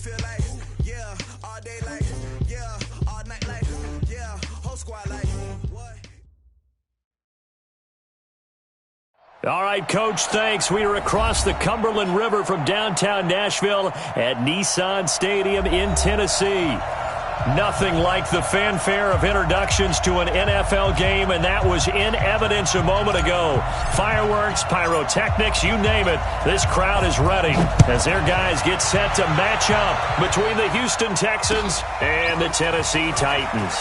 feel like, yeah, all day like, yeah, all night like, yeah, whole squad like, what? All right, Coach, thanks. We are across the Cumberland River from downtown Nashville at Nissan Stadium in Tennessee. Nothing like the fanfare of introductions to an NFL game, and that was in evidence a moment ago. Fireworks, pyrotechnics, you name it. This crowd is ready as their guys get set to match up between the Houston Texans and the Tennessee Titans.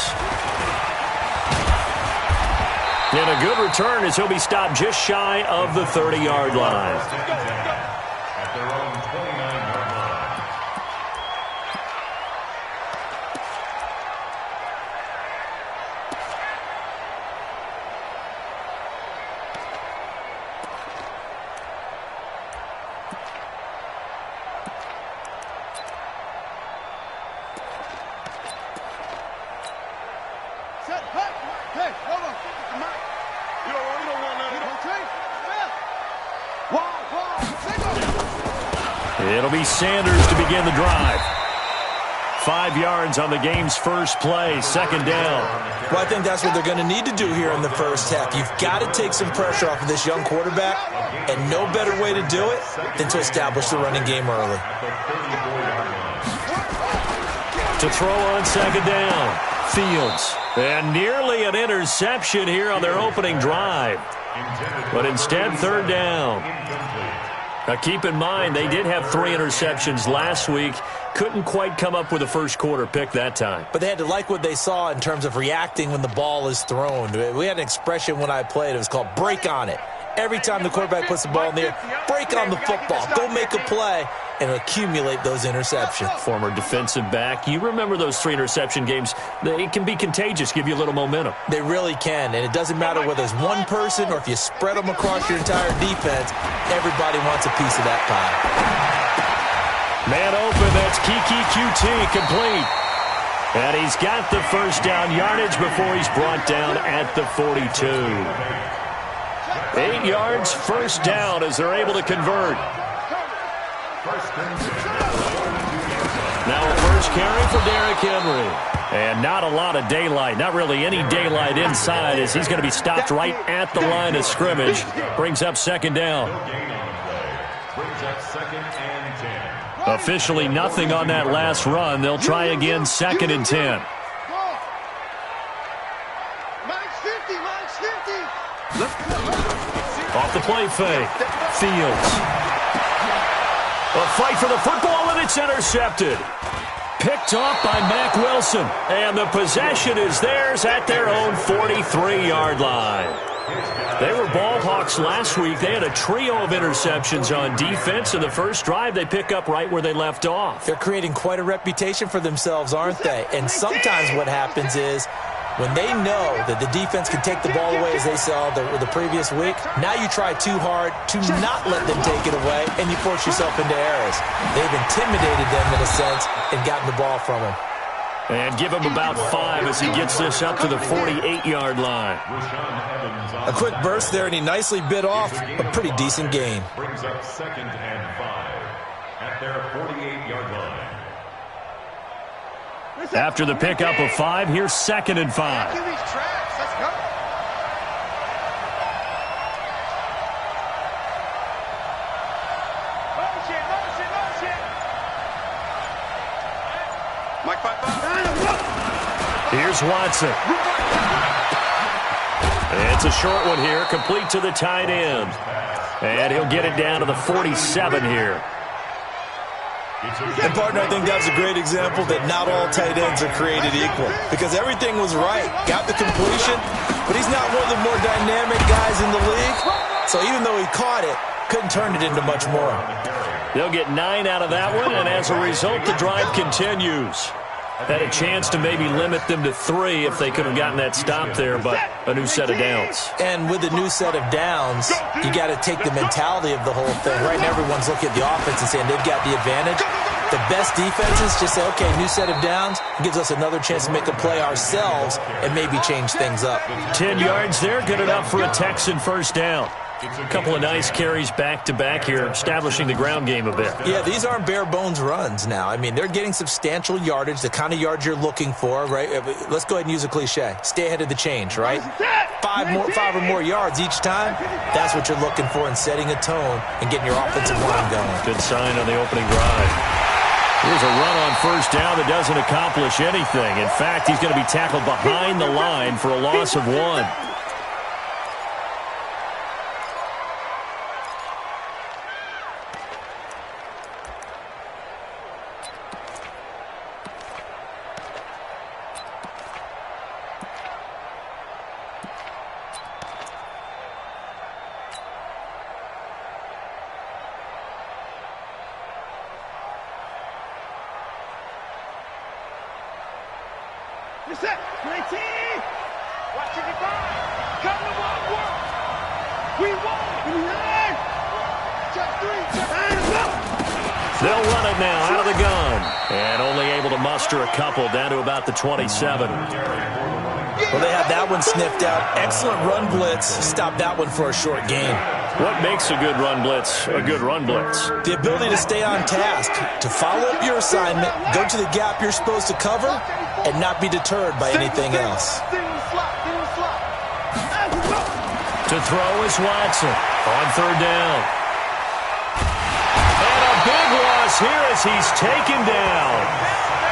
And a good return as he'll be stopped just shy of the 30-yard line. At their own 29-yard line. Hey, hold on. It'll be Sanders to begin the drive. 5 yards on the game's first play, second down. Well, I think that's what they're going to need to do here in the first half. You've got to take some pressure off of this young quarterback, and no better way to do it than to establish the running game early. To throw on second down, Fields. And nearly an interception here on their opening drive. But instead, third down. Now, keep in mind, they did have 3 interceptions last week. Couldn't quite come up with a first-quarter pick that time. But they had to like what they saw in terms of reacting when the ball is thrown. We had an expression when I played. It was called break on it. Every time the quarterback puts the ball in the air, break on the football. Go make a play and accumulate those interceptions. Former defensive back. You remember those 3 interception games. They can be contagious, give you a little momentum. They really can, and it doesn't matter whether it's one person or if you spread them across your entire defense, everybody wants a piece of that pie. Man open, that's Kiki QT, complete. And he's got the first down yardage before he's brought down at the 42. 8 yards, first down as they're able to convert. Now a first carry for Derrick Henry. And not a lot of daylight, not really any daylight inside as he's going to be stopped right at the line of scrimmage. Brings up second down. Officially nothing on that last run. They'll try again second and 10. Off the play fake. Fields. A fight for the football, and it's intercepted. Picked off by Mack Wilson. And the possession is theirs at their own 43-yard line. They were ball hawks last week. They had a trio of interceptions on defense. In the first drive, they pick up right where they left off. They're creating quite a reputation for themselves, aren't they? And sometimes what happens is when they know that the defense can take the ball away, as they saw the previous week, now you try too hard to not let them take it away, and you force yourself into errors. They've intimidated them in a sense and gotten the ball from them. And give him about 5 as he gets this up to the 48-yard line. A quick burst there, and he nicely bit off a pretty decent gain. Brings up second and 5 at their 48-yard line. After the pickup of 5, here's second and 5. Let's go. Here's Watson. It's a short one here, complete to the tight end. And he'll get it down to the 47 here. And, partner, I think that's a great example that not all tight ends are created equal. Because everything was right. Got the completion, but he's not one of the more dynamic guys in the league. So even though he caught it, couldn't turn it into much more. They'll get 9 out of that one, and as a result, the drive continues. Had a chance to maybe limit them to 3 if they could have gotten that stop there, but a new set of downs. And with a new set of downs, you got to take the mentality of the whole thing. Right now, everyone's looking at the offense and saying they've got the advantage. The best defenses just say, okay, new set of downs. It gives us another chance to make a play ourselves and maybe change things up. 10 yards there, good enough for a Texan first down. A couple of nice carries back-to-back here, establishing the ground game a bit. Yeah, these aren't bare-bones runs now. I mean, they're getting substantial yardage, the kind of yards you're looking for, right? Let's go ahead and use a cliche. Stay ahead of the change, right? Five or more yards each time, that's what you're looking for in setting a tone and getting your offensive line going. Good sign on the opening drive. Here's a run on first down that doesn't accomplish anything. In fact, he's going to be tackled behind the line for a loss of 1. You're set. 19. Watching it back. Come to one work. We won. 9. Check 3. Check 5. They'll run it now out of the gun. And only able to muster a couple down to about the 27. Well, they have that one sniffed out. Excellent run blitz. Stop that one for a short gain. What makes a good run blitz a good run blitz? The ability to stay on task, to follow up your assignment, go to the gap you're supposed to cover, and not be deterred by anything else. To throw is Watson on third down. And a big loss here as he's taken down.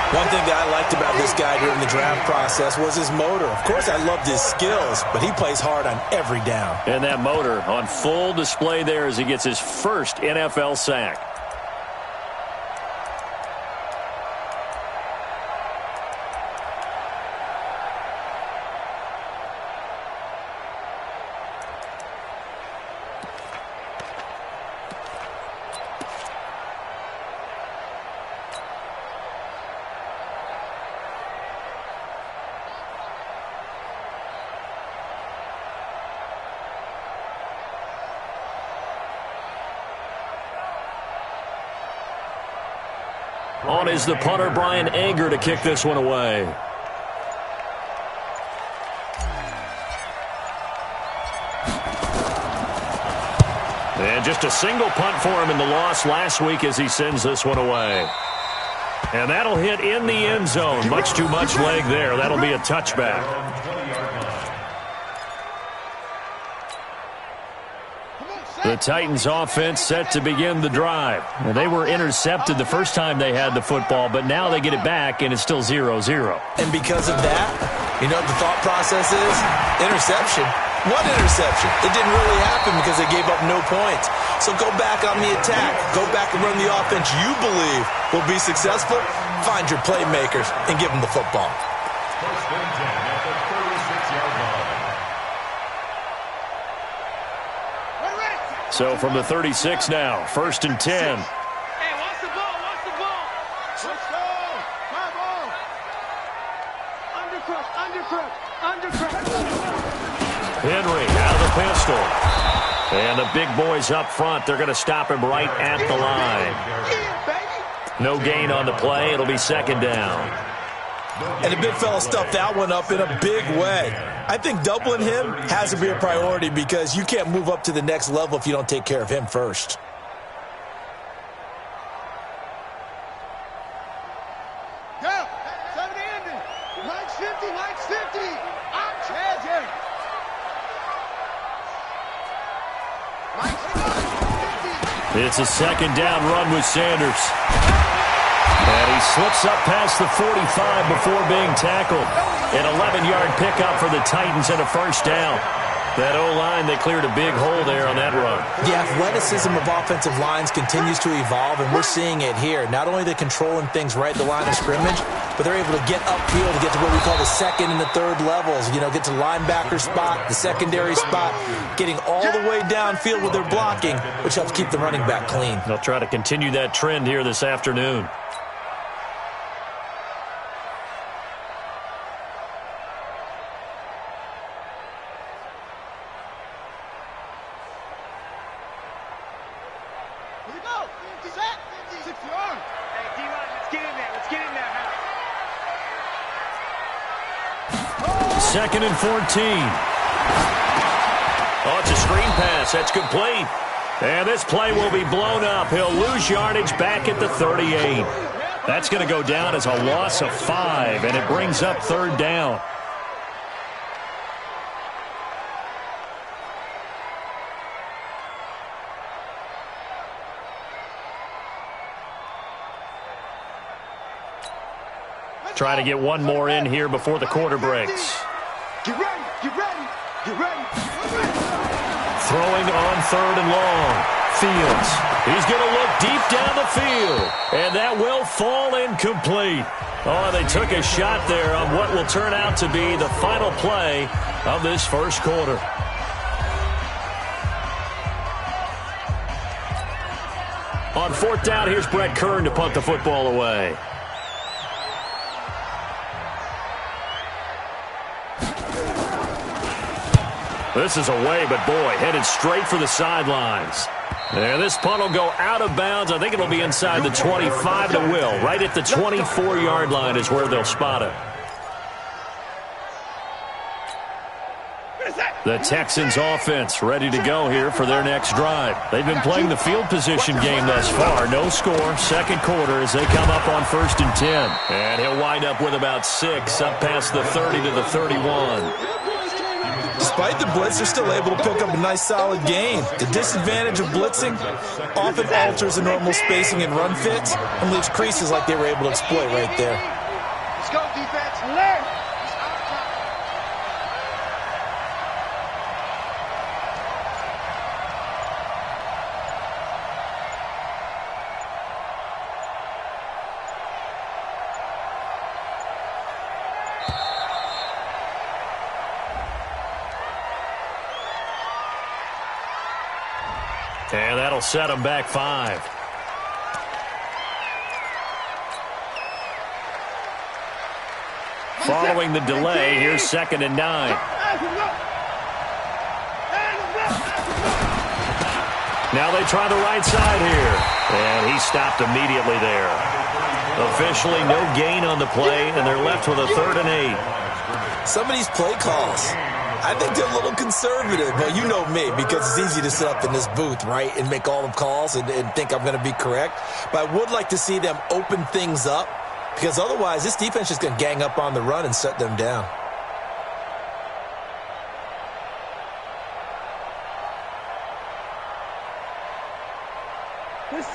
One thing that I liked about this guy during the draft process was his motor. Of course, I loved his skills, but he plays hard on every down. And that motor on full display there as he gets his first NFL sack. On is the punter, Brian Anger, to kick this one away. And just a single punt for him in the loss last week as he sends this one away. And that'll hit in the end zone. Much too much leg there. That'll be a touchback. The Titans offense set to begin the drive. And they were intercepted the first time they had the football, but now they get it back, and it's still 0-0. And because of that, you know what the thought process is? Interception. One interception. It didn't really happen because they gave up no points. So go back on the attack. Go back and run the offense you believe will be successful. Find your playmakers and give them the football. First and 10 at the 36-yard line. So from the 36 now, first and 10. Hey, watch the ball, watch the ball. Let's go. My ball. Undercrush. Henry out of the pistol. And the big boys up front, they're going to stop him right at the line. No gain on the play. It'll be second down. And the big fella stuffed that one up in a big way. I think doubling him has to be a priority because you can't move up to the next level if you don't take care of him first. Go. 70 ending. Mike's 50. I'm charging. Mike's 50. It's a second down run with Sanders. And he slips up past the 45 before being tackled. An 11-yard pickup for the Titans and a first down. That O-line, they cleared a big hole there on that run. The athleticism of offensive lines continues to evolve, and we're seeing it here. Not only are they controlling things right at the line of scrimmage, but they're able to get upfield to get to what we call the second and the third levels. You know, get to linebacker spot, the secondary spot, getting all the way downfield with their blocking, which helps keep the running back clean. They'll try to continue that trend here this afternoon. Second and 14. Oh, it's a screen pass. That's complete. And this play will be blown up. He'll lose yardage back at the 38. That's going to go down as a loss of 5, and it brings up 3rd down. Trying to get one more in here before the quarter breaks. Get ready, get ready, get ready. Throwing on 3rd and long. Fields. He's going to look deep down the field. And that will fall incomplete. Oh, they took a shot there on what will turn out to be the final play of this first quarter. On 4th down, here's Brett Kern to punt the football away. This is away, but boy, headed straight for the sidelines. And this punt will go out of bounds. I think it'll be inside the 25 to will. Right at the 24-yard line is where they'll spot it. The Texans offense ready to go here for their next drive. They've been playing the field position game thus far. No score, second quarter as they come up on 1st and 10. And he'll wind up with about 6 up past the 30 to the 31. Despite the blitz, they're still able to pick up a nice, solid gain. The disadvantage of blitzing often alters the normal spacing and run fits and leaves creases like they were able to exploit right there. Let's go, defense. Alert. And that'll set them back 5. Following the delay, here's 2nd and 9. Now they try the right side here. And he stopped immediately there. Officially no gain on the play, and they're left with a 3rd and 8. Some of these play calls, I think they're a little conservative. But you know me, because it's easy to sit up in this booth, right, and make all the calls and think I'm going to be correct. But I would like to see them open things up, because otherwise this defense is going to gang up on the run and shut them down.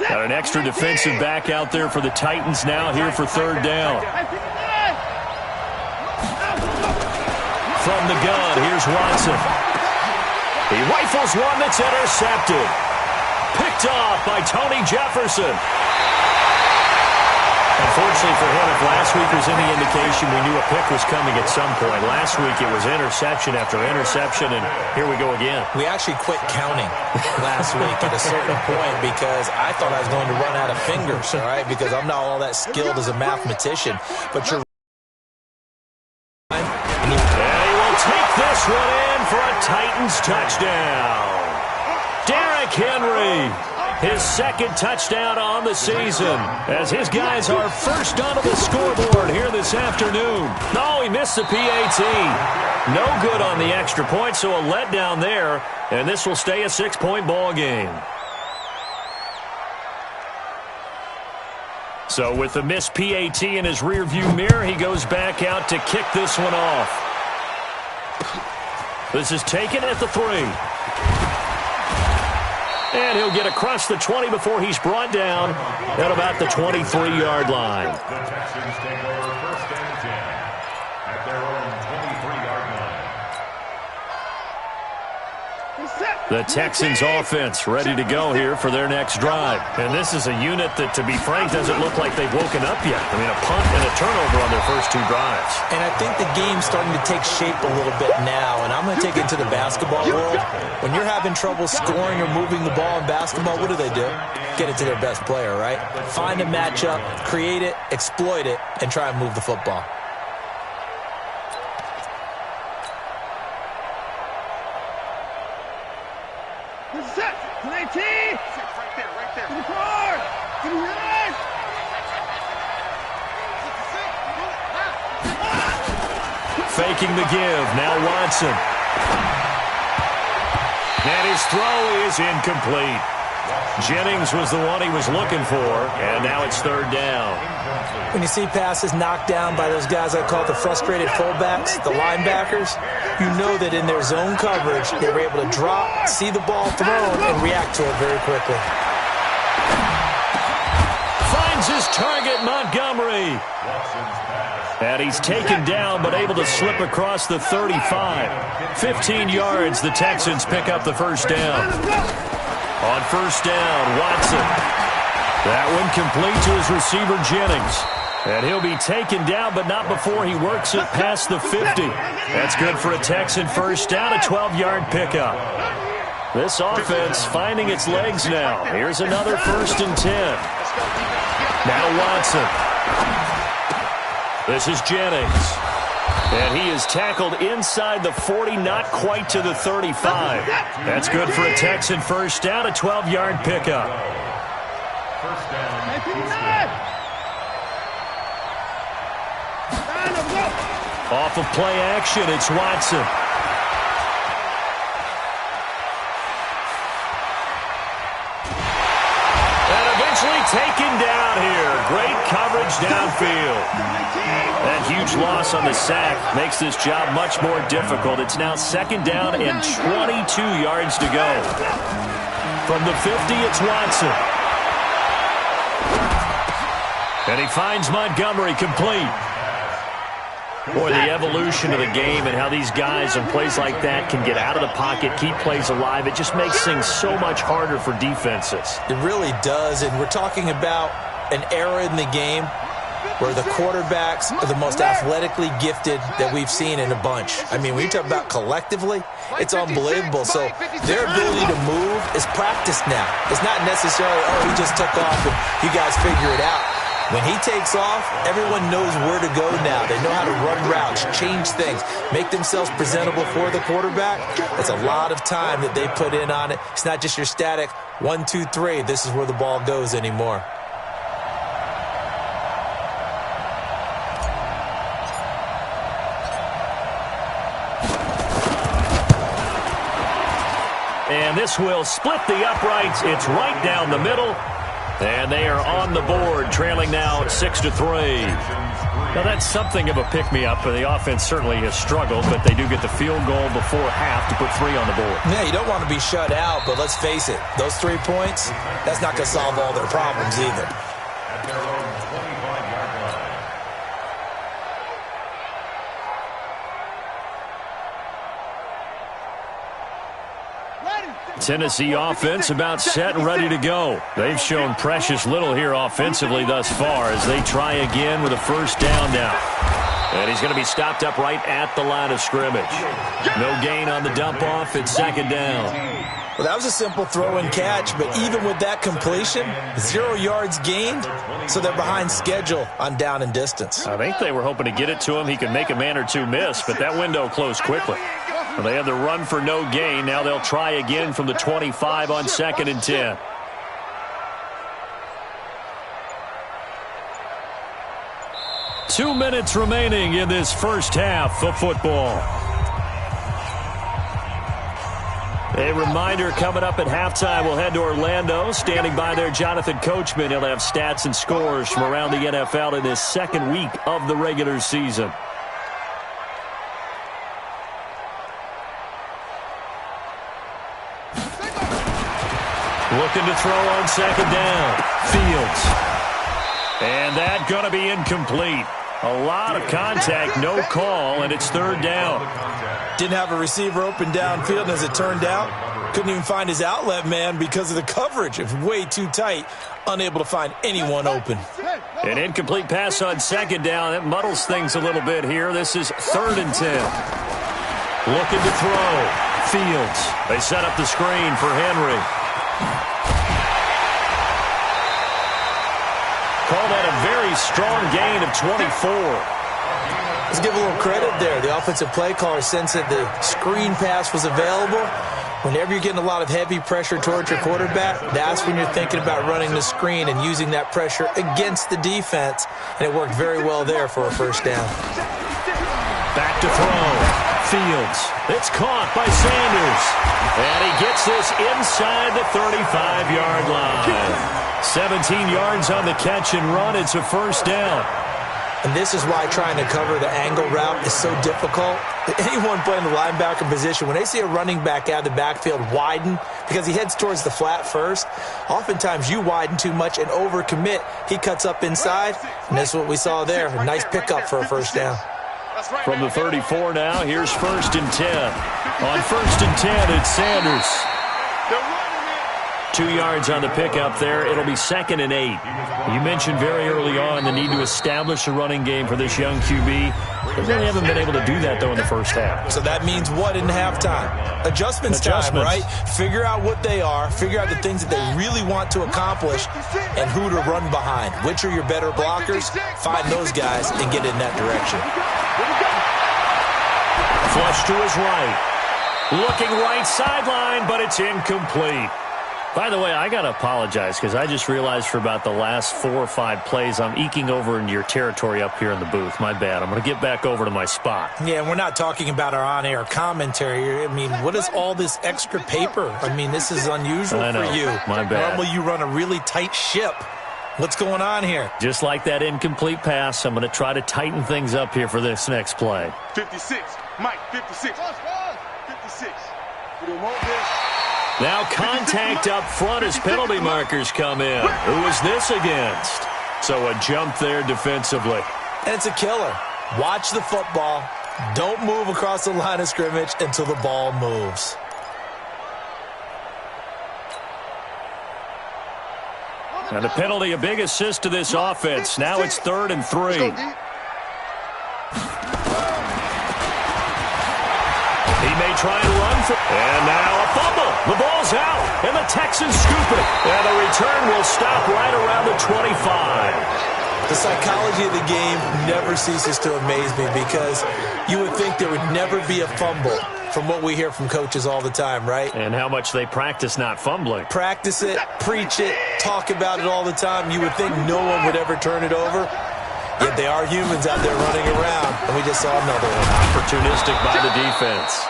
Got an extra defensive back out there for the Titans now here for 3rd down. From the gun, here's Watson. He rifles one that's intercepted. Picked off by Tony Jefferson. Unfortunately for him, if last week was any indication, we knew a pick was coming at some point. Last week it was interception after interception, and here we go again. We actually quit counting last week at a certain point because I thought I was going to run out of fingers, all right, because I'm not all that skilled as a mathematician. But you're take this one in for a Titans touchdown. Derrick Henry, his 2nd touchdown on the season, as his guys are first onto the scoreboard here this afternoon. No, he missed the PAT. No good on the extra point, so a letdown there, and this will stay a 6-point ball game. So with the missed PAT in his rearview mirror, he goes back out to kick this one off. This is taken at the 3. And he'll get across the 20 before he's brought down at about the 23-yard line. The Texans take over 1st and 10 at their own 23-yard line. The Texans offense ready to go here for their next drive. And this is a unit that, to be frank, doesn't look like they've woken up yet. I mean, a punt and a turnover on their first 2 drives. And I think the game's starting to take shape a little bit now, and I'm going to take it to the basketball world. When you're having trouble scoring or moving the ball in basketball, what do? Get it to their best player, right? Find a matchup, create it, exploit it, and try and move the football. Set. 19. Right there, right there. 24. 29. Faking the give. Now Watson. And his throw is incomplete. Jennings was the one he was looking for, and now it's third down. When you see passes knocked down by those guys I call the frustrated fullbacks, the linebackers, you know that in their zone coverage, they were able to drop, see the ball thrown, and react to it very quickly. Finds his target, Montgomery. And he's taken down, but able to slip across the 35. 15 yards, the Texans pick up the first down. On first down, Watson. That one complete to his receiver, Jennings. And he'll be taken down, but not before he works it past the 50. That's good for a Texan first down, a 12-yard pickup. This offense finding its legs now. Here's another 1st and 10. Now Watson. This is Jennings. And he is tackled inside the 40, not quite to the 35. That's good for a Texan first down, a 12-yard pickup. First down. Off of play action, it's Watson. And eventually taken down here. Great coverage downfield. That huge loss on the sack makes this job much more difficult. It's now 2nd down and 22 yards to go. From the 50, it's Watson. And he finds Montgomery complete. Boy, the evolution of the game and how these guys on plays like that can get out of the pocket, keep plays alive, it just makes things so much harder for defenses. It really does, and we're talking about an era in the game where the quarterbacks are the most athletically gifted that we've seen in a bunch. I mean, when you talk about collectively, it's unbelievable. So their ability to move is practiced now. It's not necessarily, oh, he just took off and you guys figure it out. When he takes off, everyone knows where to go now. They know how to run routes, change things, make themselves presentable for the quarterback. That's a lot of time that they put in on it. It's not just your static 1, 2, 3. This is where the ball goes anymore. And this will split the uprights. It's right down the middle. And they are on the board, trailing now 6-3. Now, that's something of a pick-me-up. The offense certainly has struggled, but they do get the field goal before half to put 3 on the board. Yeah, you don't want to be shut out, but let's face it, those 3 points, that's not going to solve all their problems either. At their own 25-yard line. Tennessee offense about set and ready to go. They've shown precious little here offensively thus far as they try again with a first down now. And he's going to be stopped up right at the line of scrimmage. No gain on the dump off. It's 2nd down. Well, that was a simple throw and catch, but even with that completion, 0 yards gained, so they're behind schedule on down and distance. I think they were hoping to get it to him. He could make a man or two miss, but that window closed quickly. Well, they had the run for no gain. Now they'll try again from the 25 on 2nd and 10. Two minutes remaining in this first half of football. A reminder coming up at halftime, we'll head to Orlando. Standing by there, Jonathan Coachman. He'll have stats and scores from around the NFL in this 2nd week of the regular season. Looking to throw on 2nd down. Fields. And that going to be incomplete. A lot of contact, no call, and it's 3rd down. Didn't have a receiver open downfield, and as it turned out, couldn't even find his outlet man because of the coverage. It was way too tight, unable to find anyone open. An incomplete pass on 2nd down. That muddles things a little bit here. This is 3rd and 10. Looking to throw. Fields. They set up the screen for Henry. Call that a very strong gain of 24. Let's give a little credit there. The offensive play caller sensed that the screen pass was available. Whenever you're getting a lot of heavy pressure towards your quarterback, that's when you're thinking about running the screen and using that pressure against the defense. And it worked very well there for a first down. Back to throw. Fields. It's caught by Sanders. And he gets this inside the 35-yard line. 17 yards on the catch and run. It's a first down. And this is why trying to cover the angle route is so difficult. Anyone playing the linebacker position, when they see a running back out of the backfield widen because he heads towards the flat first, oftentimes you widen too much and overcommit. He cuts up inside, and that's what we saw there. A nice pickup for a first down. From the 34 now, here's 1st and 10. On 1st and 10, it's Sanders. 2 yards on the pickup there. It'll be 2nd and 8. You mentioned very early on the need to establish a running game for this young QB. They really haven't been able to do that, though, in the first half. So that means what in halftime? Adjustments time, right? Figure out what they are, figure out the things that they really want to accomplish, and who to run behind. Which are your better blockers? Find those guys and get in that direction. Flush to his right. Looking right sideline, but it's incomplete. By the way, I got to apologize because I just realized for about the last 4 or 5 plays, I'm eking over into your territory up here in the booth. My bad. I'm going to get back over to my spot. Yeah, we're not talking about our on-air commentary. I mean, what is all this extra paper? I mean, this is unusual for you. My bad. Normally you run a really tight ship. What's going on here? Just like that incomplete pass, I'm going to try to tighten things up here for this next play. 56. Mike, 56. 56. We don't want this. Now contact up front as penalty markers come in. Who is this against? So a jump there defensively. And it's a killer. Watch the football. Don't move across the line of scrimmage until the ball moves. And the penalty, a big assist to this offense. Now it's 3rd and 3. He may try and run for... And now a fumble. The ball's out, and the Texans scoop it. And the return will stop right around the 25. The psychology of the game never ceases to amaze me because you would think there would never be a fumble from what we hear from coaches all the time, right? And how much they practice not fumbling. Practice it, preach it, talk about it all the time. You would think no one would ever turn it over. Yet they are humans out there running around, and we just saw another one. Opportunistic by the defense.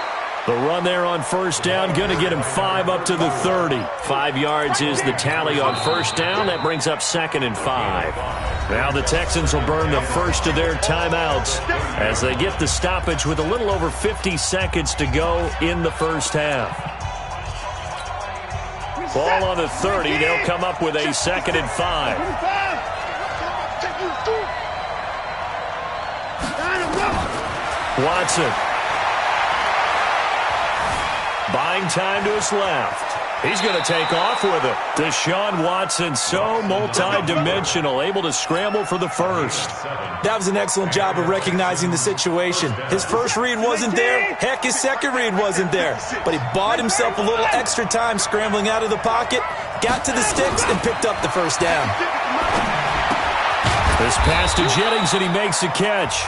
The run there on first down, going to get him 5 up to the 30. 5 yards is the tally on first down. That brings up 2nd and 5. Now the Texans will burn the first of their timeouts as they get the stoppage with a little over 50 seconds to go in the first half. Ball on the 30. They'll come up with a 2nd and 5. Watson. Buying time to his left. He's going to take off with it. Deshaun Watson, so multi-dimensional, able to scramble for the first. That was an excellent job of recognizing the situation. His first read wasn't there. Heck, his second read wasn't there. But he bought himself a little extra time scrambling out of the pocket, got to the sticks, and picked up the first down. This pass to Jennings, and he makes the catch.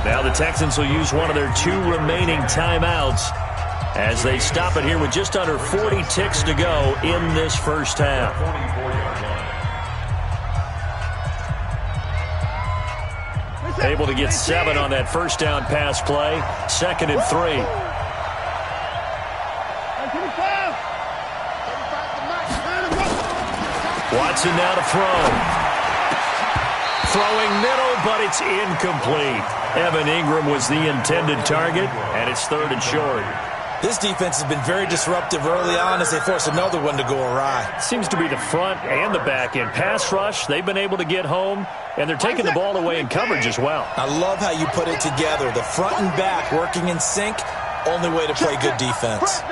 Now the Texans will use one of their 2 remaining timeouts as they stop it here with just under 40 ticks to go in this first half. Able to get 7 on that first down pass play. 2nd and 3. Watson now to throw. Throwing middle, but it's incomplete. Evan Ingram was the intended target, and it's 3rd and short. This defense has been very disruptive early on as they force another one to go awry. Seems to be the front and the back end. Pass rush, they've been able to get home, and they're taking the ball away in coverage as well. I love how you put it together. The front and back working in sync, only way to play good defense.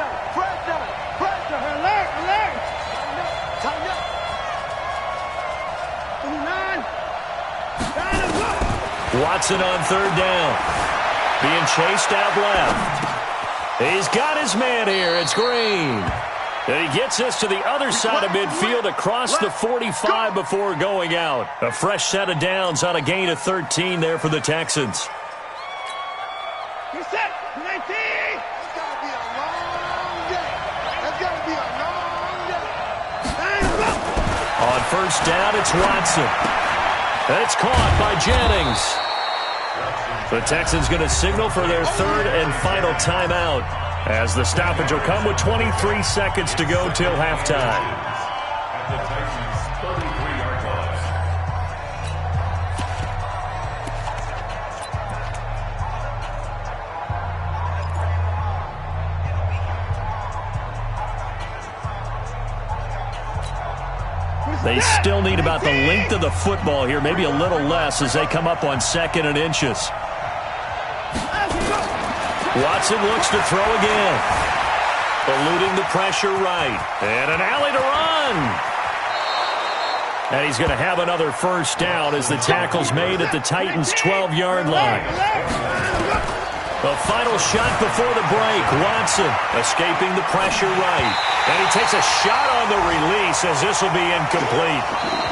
Watson on 3rd down. Being chased out left. He's got his man here. It's Green. And he gets us to the other side of midfield across the 45 before going out. A fresh set of downs on a gain of 13 there for the Texans. You're set. 19. It's got to be a long day. It's got to be a long day. On first down, it's Watson. It's caught by Jennings. The Texans going to signal for their third and final timeout as the stoppage will come with 23 seconds to go till halftime. At the Titans' 33-yard line. They still need about the length of the football here, maybe a little less as they come up on 2nd and inches. Watson looks to throw again. Eluding the pressure right. And an alley to run. And he's going to have another first down as the tackle's made at the Titans' 12-yard line. The final shot before the break. Watson escaping the pressure right. And he takes a shot on the release as this will be incomplete.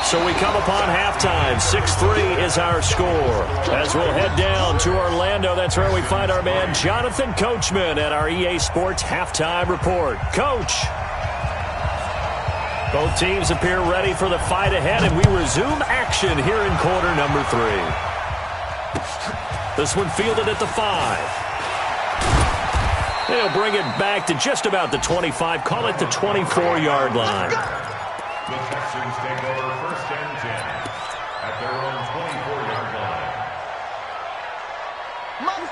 So we come upon halftime. 6-3 is our score. As we'll head down to Orlando, that's where we find our man Jonathan Coachman at our EA Sports Halftime Report. Coach. Both teams appear ready for the fight ahead, and we resume action here in quarter number 3. This one fielded at the 5. They'll bring it back to just about the 25, call it the 24-yard line. The Texans take over 1st and 10 at their own 24-yard line.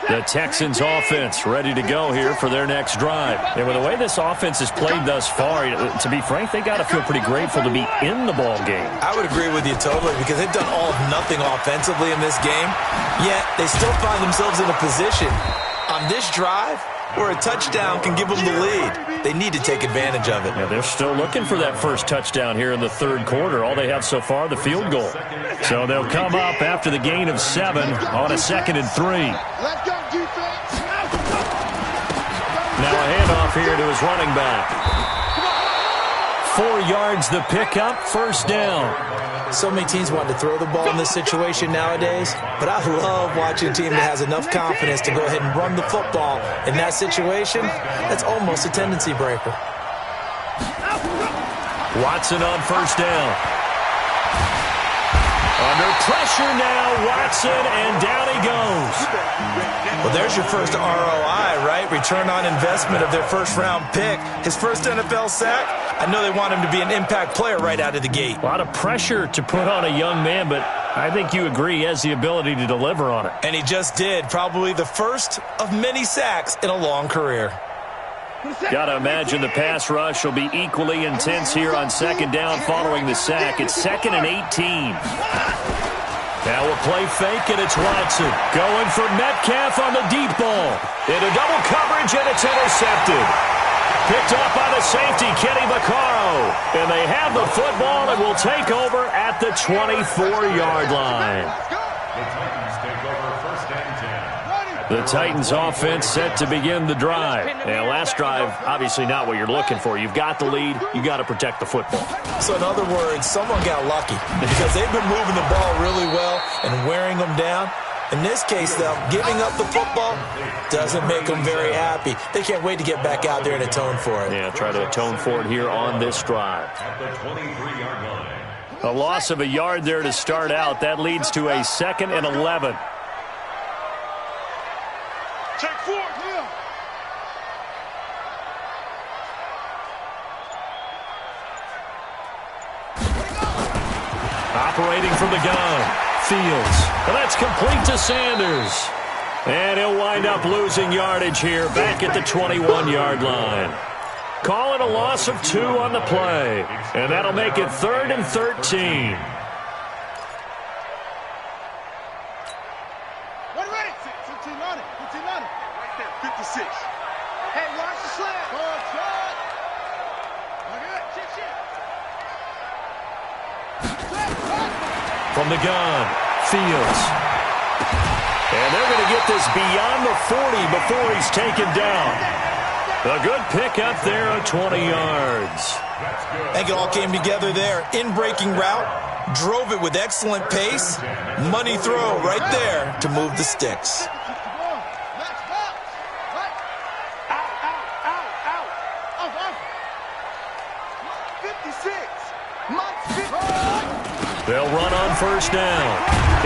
The Texans offense ready to go here for their next drive. And with the way this offense has played thus far, to be frank, they got to feel pretty grateful to be in the ball game. I would agree with you totally because they've done all of nothing offensively in this game, yet they still find themselves in a position on this drive where a touchdown can give them the lead. They need to take advantage of it. Yeah, they're still looking for that first touchdown here in the 3rd quarter. All they have so far, the field goal. So they'll come up after the gain of 7 on a 2nd and 3. Let's go, defense. Now a handoff here to his running back. 4 yards the pickup, first down. So many teams want to throw the ball in this situation nowadays, but I love watching a team that has enough confidence to go ahead and run the football in that situation. That's almost a tendency breaker. Watson on first down. Under pressure now, Watson, and down he goes. Well, there's your first ROI, right? Return on investment of their first-round pick. His first NFL sack. I know they want him to be an impact player right out of the gate. A lot of pressure to put on a young man, but I think you agree he has the ability to deliver on it. And he just did. Probably the first of many sacks in a long career. Got to imagine the pass rush will be equally intense here on 2nd down following the sack. It's 2nd and 18. Now a play fake, and it's Watson going for Metcalf on the deep ball. Into double coverage, and it's intercepted. Picked off by the safety, Kenny Vaccaro. And they have the football and will take over at the 24-yard line. The Titans take over 1st and 10. The Titans offense set to begin the drive. And last drive, obviously not what you're looking for. You've got the lead. You got to protect the football. So in other words, someone got lucky because they've been moving the ball really well and wearing them down. In this case, though, giving up the football doesn't make them very happy. They can't wait to get back out there and atone for it. Yeah, try to atone for it here on this drive. At the 23-yard line. A loss of a yard there to start out. That leads to a 2nd and 11. Check 4. Yeah. Operating from the gun. Fields. And that's complete to Sanders. And he'll wind up losing yardage here back at the 21-yard line. Call it a loss of 2 on the play. And that'll make it 3rd and 13. What ready? 15 on it. 15 on it. Right there. 56. Hey, watch the slant. Good shot. Look at that. Shit. From the gun. Fields. And they're going to get this beyond the 40 before he's taken down. A good pick up there at 20 yards. I think it all came together there. In-breaking route, drove it with excellent pace. Money throw right there to move the sticks. They'll run on first down.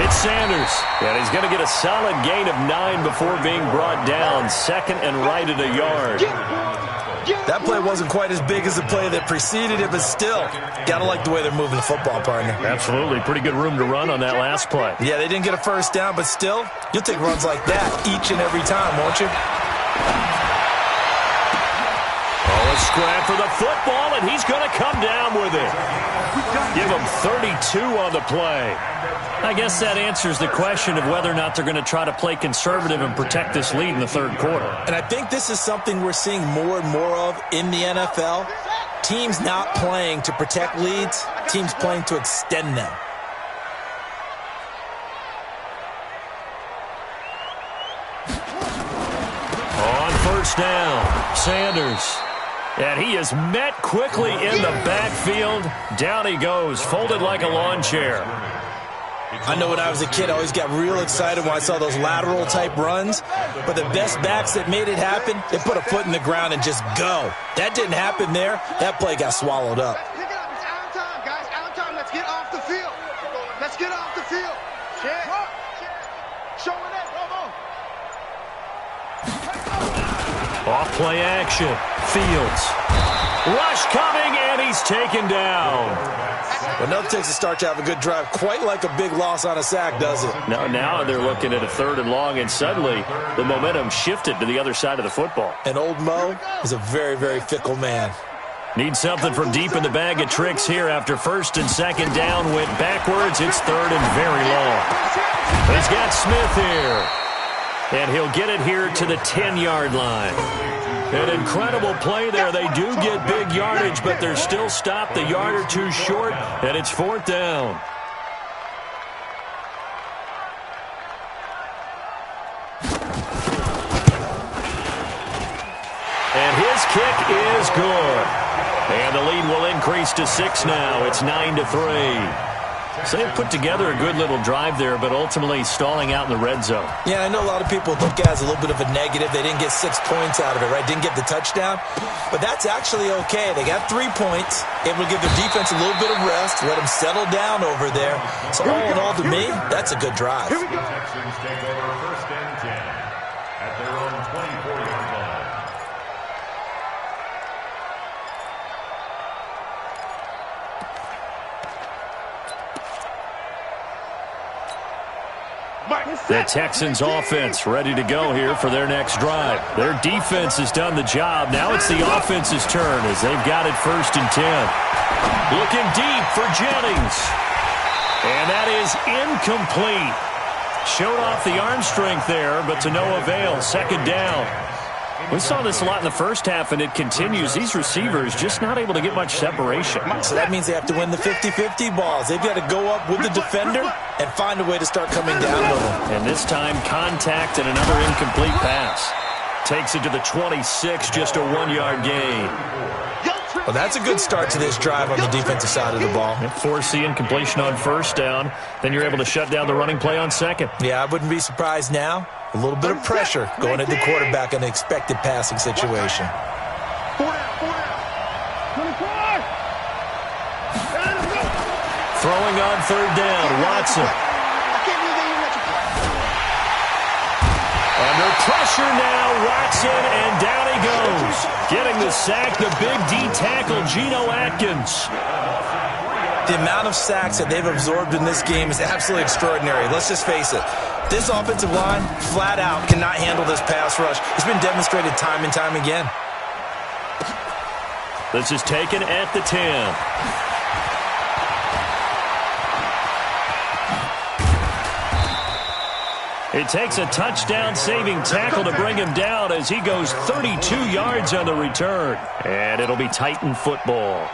It's Sanders, and he's going to get a solid gain of 9 before being brought down. Second and right at a yard. That play wasn't quite as big as the play that preceded it, but still, got to like the way they're moving the football, partner. Absolutely. Pretty good room to run on that last play. Yeah, they didn't get a first down, but still, you'll take runs like that each and every time, won't you? A scrap for the football, and he's going to come down with it. Give him 32 on the play. I guess that answers the question of whether or not they're going to try to play conservative and protect this lead in the third quarter. And I think this is something we're seeing more and more of in the NFL. Teams not playing to protect leads, teams playing to extend them. On first down, Sanders. And he is met quickly in the backfield. Down he goes, folded like a lawn chair. I know when I was a kid, I always got real excited when I saw those lateral-type runs. But the best backs that made it happen, they put a foot in the ground and just go. That didn't happen there. That play got swallowed up. Pick it up. It's out of time, guys. Out of time. Let's get off the field. Let's get off the field. Check. Showing it. Off play action. Fields. Rush coming, and he's taken down. Well, nothing takes a start to have a good drive, quite like a big loss on a sack, does it? Now they're looking at a 3rd and long, and suddenly the momentum shifted to the other side of the football. And old Mo is a very, very fickle man. Need something from deep in the bag of tricks here after 1st and 2nd down. Went backwards. It's 3rd and very long. He's got Smith here. And he'll get it here to the 10-yard line. An incredible play there. They do get big yardage, but they're still stopped a yard or two short, and it's 4th down. And his kick is good. And the lead will increase to 6 now. It's 9-3. So they've put together a good little drive there, but ultimately stalling out in the red zone. Yeah, I know a lot of people look at it as a little bit of a negative. They didn't get 6 points out of it, right? Didn't get the touchdown. But that's actually okay. They got 3 points, able to give their defense a little bit of rest, let them settle down over there. So all in all, to me, that's a good drive. The Texans take over 1st and 10 at their own 24-yard line. The Texans offense ready to go here for their next drive. Their defense has done the job. Now it's the offense's turn as they've got it 1st and 10. Looking deep for Jennings. And that is incomplete. Showed off the arm strength there, but to no avail. 2nd down. We saw this a lot in the first half, and it continues. These receivers just not able to get much separation. So that means they have to win the 50-50 balls. They've got to go up with the defender and find a way to start coming down with them. And this time, contact and another incomplete pass. Takes it to the 26, just a 1-yard gain. Well, that's a good start to this drive on the defensive side of the ball. Force the incompletion on 1st down. Then you're able to shut down the running play on 2nd. Yeah, I wouldn't be surprised now. A little bit of pressure going at the quarterback in an expected passing situation. 4 down. 24. Throwing on 3rd down, Watson. Under pressure now, Watson, and down he goes. Getting the sack, the big D tackle, Geno Atkins. The amount of sacks that they've absorbed in this game is absolutely extraordinary. Let's just face it. This offensive line, flat out, cannot handle this pass rush. It's been demonstrated time and time again. This is taken at the 10. It takes a touchdown-saving tackle to bring him down as he goes 32 yards on the return. And it'll be Titan football.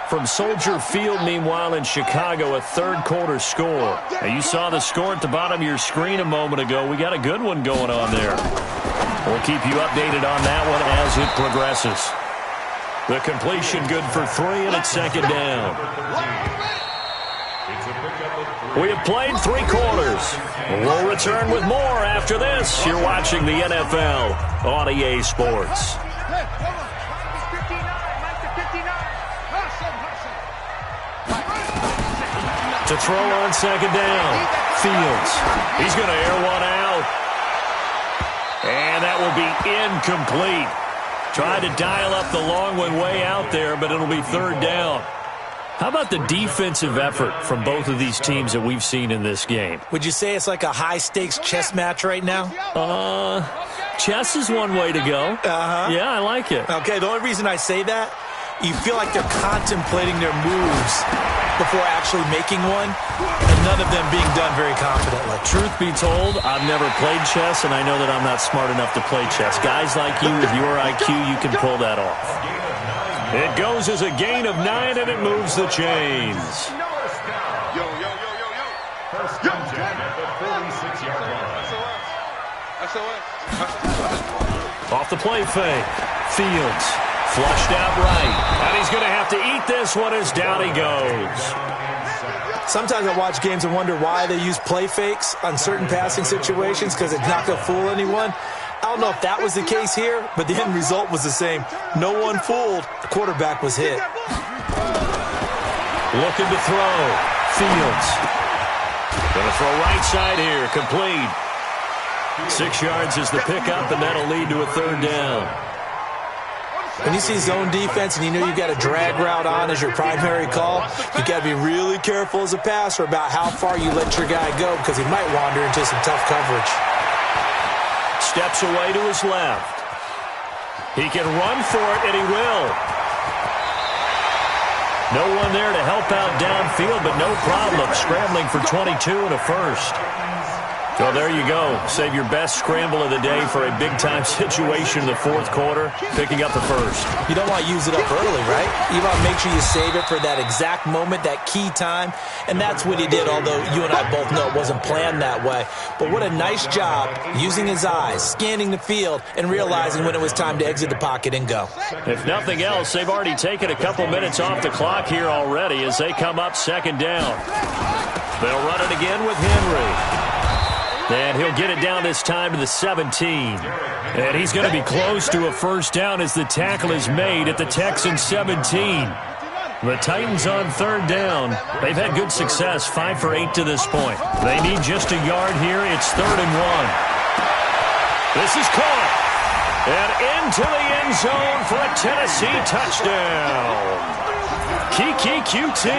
From Soldier Field, meanwhile, in Chicago, a 3rd quarter score. Now, you saw the score at the bottom of your screen a moment ago. We got a good one going on there. We'll keep you updated on that one as it progresses. The completion good for 3, and it's 2nd down. We have played 3 quarters. We'll return with more after this. You're watching the NFL on EA Sports. To throw on second down. Fields. He's going to air one out. And that will be incomplete. Tried to dial up the long one way out there, but it'll be third down. How about the defensive effort from both of these teams that we've seen in this game? Would you say it's like a high-stakes chess match right now? Chess is one way to go. Yeah, I like it. Okay, the only reason I say that, you feel like they're contemplating their moves before actually making one, and none of them being done very confidently. Truth be told, I've never played chess, and I know that I'm not smart enough to play chess. Guys like you with your IQ, you can pull that off. It goes as a gain of 9, and it moves the chains. First down at the 46-yard line. Off the play fake. Fields. Flushed out right. And he's going to have to eat this one as down he goes. Sometimes I watch games and wonder why they use play fakes on certain passing situations, because it's not going to fool anyone. I don't know if that was the case here, but the end result was the same. No one fooled. The quarterback was hit. Looking to throw. Fields. Going to throw right side here. Complete. 6 yards is the pickup, and that'll lead to a third down. When you see zone defense and you know you've got a drag route on as your primary call, you got to be really careful as a passer about how far you let your guy go, because he might wander into some tough coverage. Steps away to his left. He can run for it, and he will. No one there to help out downfield, but no problem. Scrambling for 22 and a first. So there you go. Save your best scramble of the day for a big-time situation in the fourth quarter, picking up the first. You don't want to use it up early, right? You want to make sure you save it for that exact moment, that key time, and that's what he did, although you and I both know it wasn't planned that way. But what a nice job using his eyes, scanning the field, and realizing when it was time to exit the pocket and go. If nothing else, they've already taken a couple minutes off the clock here already as they come up second down. They'll run it again with Henry. And he'll get it down this time to the 17. And he's going to be close to a first down as the tackle is made at the Texans 17. The Titans on third down. They've had good success, 5 for 8 to this point. They need just a yard here. It's 3rd and 1. This is caught. And into the end zone for a Tennessee touchdown. Kiki QT.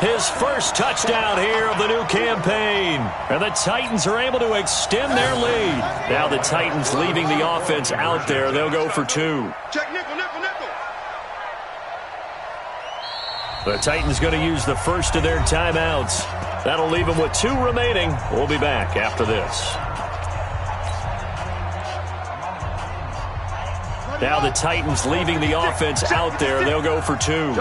His first touchdown here of the new campaign. And the Titans are able to extend their lead. Now the Titans leaving the offense out there. They'll go for 2. Check nickel. The Titans going to use the first of their timeouts. That'll leave them with 2 remaining. We'll be back after this. Now the Titans leaving the offense out there. They'll go for 2.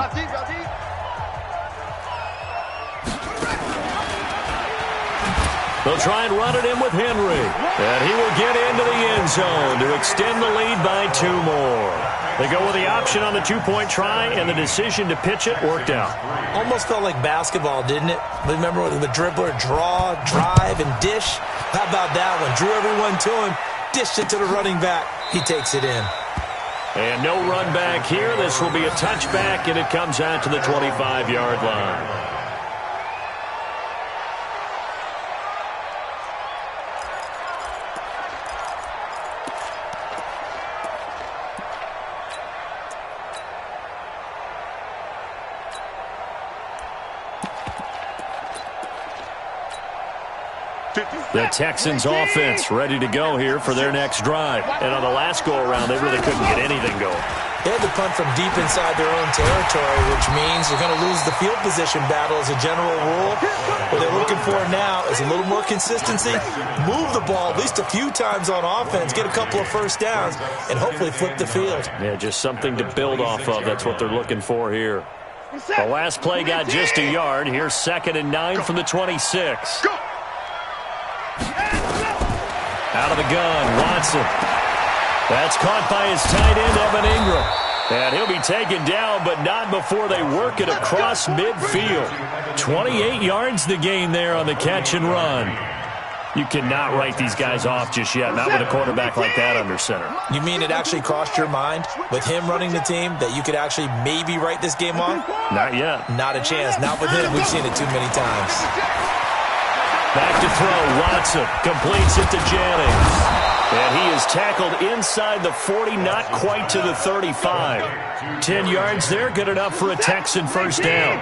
They'll try and run it in with Henry. And he will get into the end zone to extend the lead by 2 more. They go with the option on the 2-point try, and the decision to pitch it worked out. Almost felt like basketball, didn't it? Remember the dribbler, draw, drive, and dish? How about that one? Drew everyone to him, dished it to the running back. He takes it in. And no run back here. This will be a touchback, and it comes out to the 25-yard line. The Texans offense ready to go here for their next drive. And on the last go-around, they really couldn't get anything going. They had to punt from deep inside their own territory, which means you're going to lose the field position battle as a general rule. What they're looking for now is a little more consistency, move the ball at least a few times on offense, get a couple of first downs, and hopefully flip the field. Yeah, just something to build off of. That's what they're looking for here. The last play got just a yard. Here's 2nd and 9 from the 26. Out of the gun, Watson. That's caught by his tight end, Evan Ingram. And he'll be taken down, but not before they work it across midfield. 28 yards the gain there on the catch and run. You cannot write these guys off just yet, not with a quarterback like that under center. You mean it actually crossed your mind with him running the team that you could actually maybe write this game off? Not yet. Not a chance. Not with him. We've seen it too many times. Back to throw. Watson completes it to Jennings. And he is tackled inside the 40, not quite to the 35. 10 yards there, good enough for a Texan first down.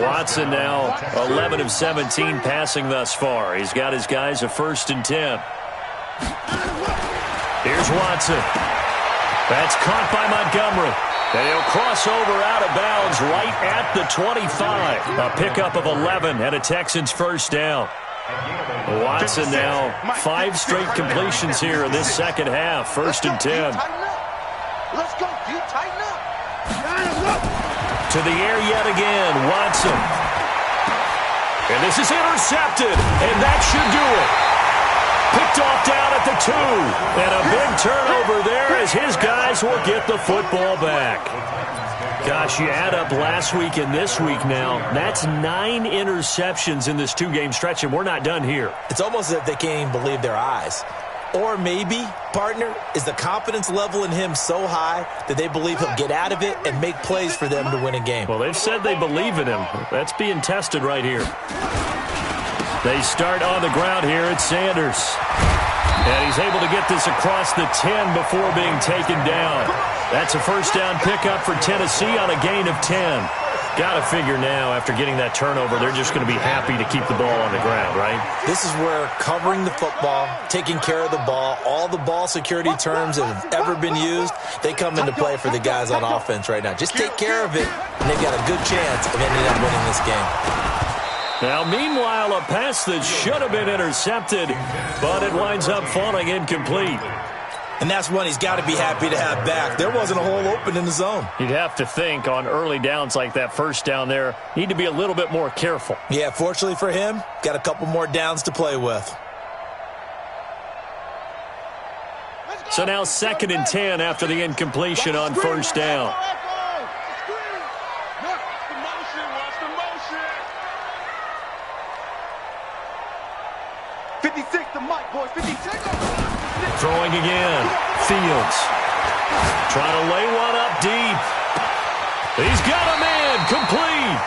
Watson now 11 of 17 passing thus far. He's got his guys a 1st and 10. Here's Watson. That's caught by Montgomery. And he'll cross over out of bounds right at the 25. A pickup of 11 and a Texans first down. Watson now 5 straight completions here in this second half. 1st and 10. Let's go, D. Tighten up. To the air yet again, Watson. And this is intercepted, and that should do it. Picked off down at the 2. And a big turnover there as his guys will get the football back. Gosh, you add up last week and this week now, that's 9 interceptions in this 2-game stretch, and we're not done here. It's almost as if they can't even believe their eyes. Or maybe, partner, is the confidence level in him so high that they believe he'll get out of it and make plays for them to win a game. Well, they've said they believe in him. That's being tested right here. They start on the ground here at Sanders. And he's able to get this across the 10 before being taken down. That's a first down pickup for Tennessee on a gain of 10. Got to figure now, after getting that turnover, they're just going to be happy to keep the ball on the ground, right? This is where covering the football, taking care of the ball, all the ball security terms that have ever been used, they come into play for the guys on offense right now. Just take care of it, and they've got a good chance of ending up winning this game. Now, meanwhile, a pass that should have been intercepted, but it winds up falling incomplete. And that's one he's got to be happy to have back. There wasn't a hole open in the zone. You'd have to think on early downs like that first down there, need to be a little bit more careful. Yeah, fortunately for him, got a couple more downs to play with. So now 2nd and 10 after the incompletion on first down. 56, the mic, boys. 56. Throwing again. Fields. Trying to lay one up deep. He's got a man. Complete.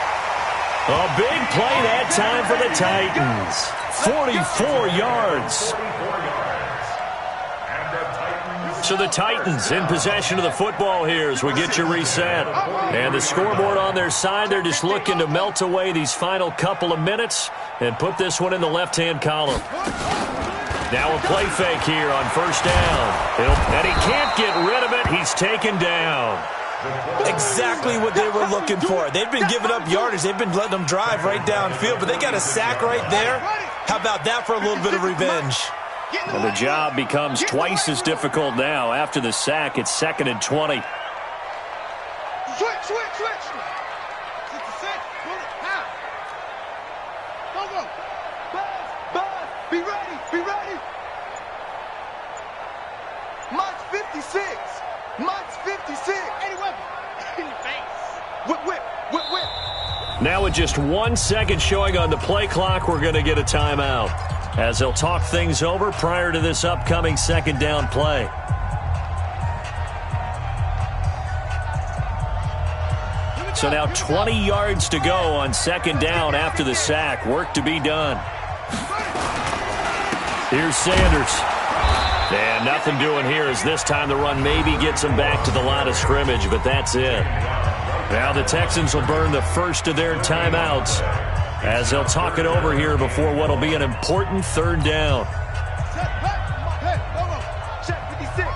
A big play that time for the Titans. 44 yards. So the Titans in possession of the football here as we get you reset. And the scoreboard on their side, they're just looking to melt away these final couple of minutes and put this one in the left-hand column. Now a play fake here on first down. And he can't get rid of it. He's taken down. Exactly what they were looking for. They've been giving up yardage. They've been letting them drive right downfield, but they got a sack right there. How about that for a little bit of revenge? And the job becomes twice as difficult now. After the sack, it's 2nd and 20. Switch. 66. Pull it. Now. Go. Buzz. Be ready. Mike's 56. Mike's 56. Any weapon. In your face. Whip. Now with just 1 second showing on the play clock, we're going to get a timeout, as they'll talk things over prior to this upcoming second down play. So now 20 yards to go on second down after the sack. Work to be done. Here's Sanders. And nothing doing here as this time the run maybe gets him back to the line of scrimmage, but that's it. Now the Texans will burn the first of their timeouts as they'll talk it over here before what will be an important third down. Check 56.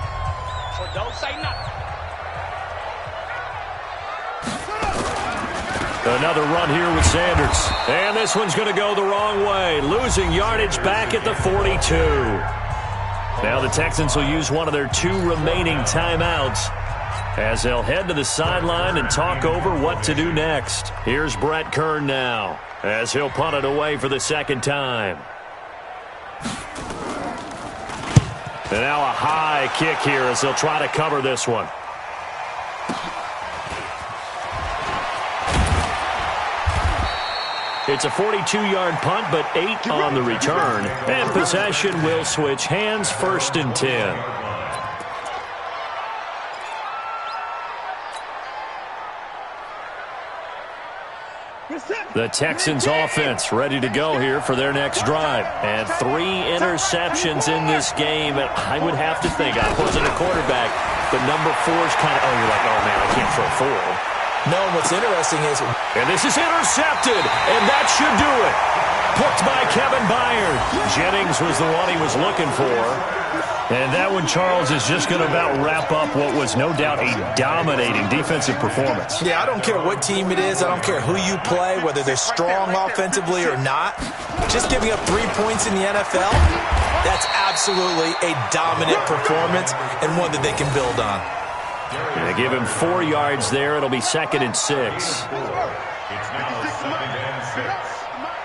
Don't say nothing. Another run here with Sanders. And this one's going to go the wrong way, losing yardage back at the 42. Now the Texans will use one of their 2 remaining timeouts as they'll head to the sideline and talk over what to do next. Here's Brett Kern now as he'll punt it away for the second time. And now a high kick here as they'll try to cover this one. It's a 42-yard punt, but 8 on the return. And possession will switch hands, 1st and 10. The Texans offense ready to go here for their next drive. And 3 interceptions in this game. And I would have to think, I wasn't a quarterback, but number 4 is kind of, you're like, oh, man, I can't throw 4. No, what's interesting is... And this is intercepted, and that should do it. Picked by Kevin Byard. Jennings was the one he was looking for. And that one, Charles, is just going to about wrap up what was no doubt a dominating defensive performance. Yeah, I don't care what team it is. I don't care who you play, whether they're strong offensively or not. Just giving up 3 points in the NFL, that's absolutely a dominant performance and one that they can build on. They give him 4 yards there. It'll be 2nd and 6. It's now 2nd and 6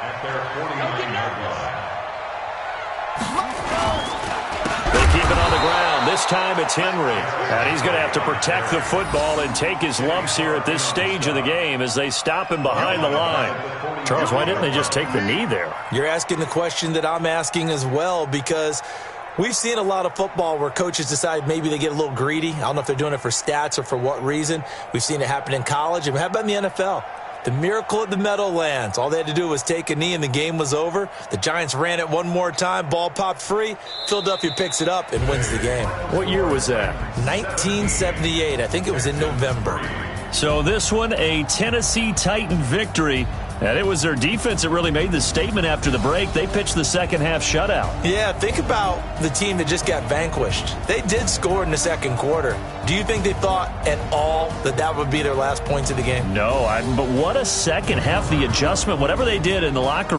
at their 49-yard line. Keep it on the ground. This time it's Henry. And he's going to have to protect the football and take his lumps here at this stage of the game as they stop him behind the line. Charles, why didn't they just take the knee there? You're asking the question that I'm asking as well, because we've seen a lot of football where coaches decide maybe they get a little greedy. I don't know if they're doing it for stats or for what reason. We've seen it happen in college. And how about in the NFL? The miracle at the Meadowlands. All they had to do was take a knee and the game was over. The Giants ran it one more time. Ball popped free. Philadelphia picks it up and wins the game. What year was that? 1978. I think it was in November. So this one, a Tennessee Titan victory. And it was their defense that really made the statement after the break. They pitched the second half shutout. Yeah, think about the team that just got vanquished. They did score in the second quarter. Do you think they thought at all that that would be their last points of the game? No, but what a second half, the adjustment, whatever they did in the locker room.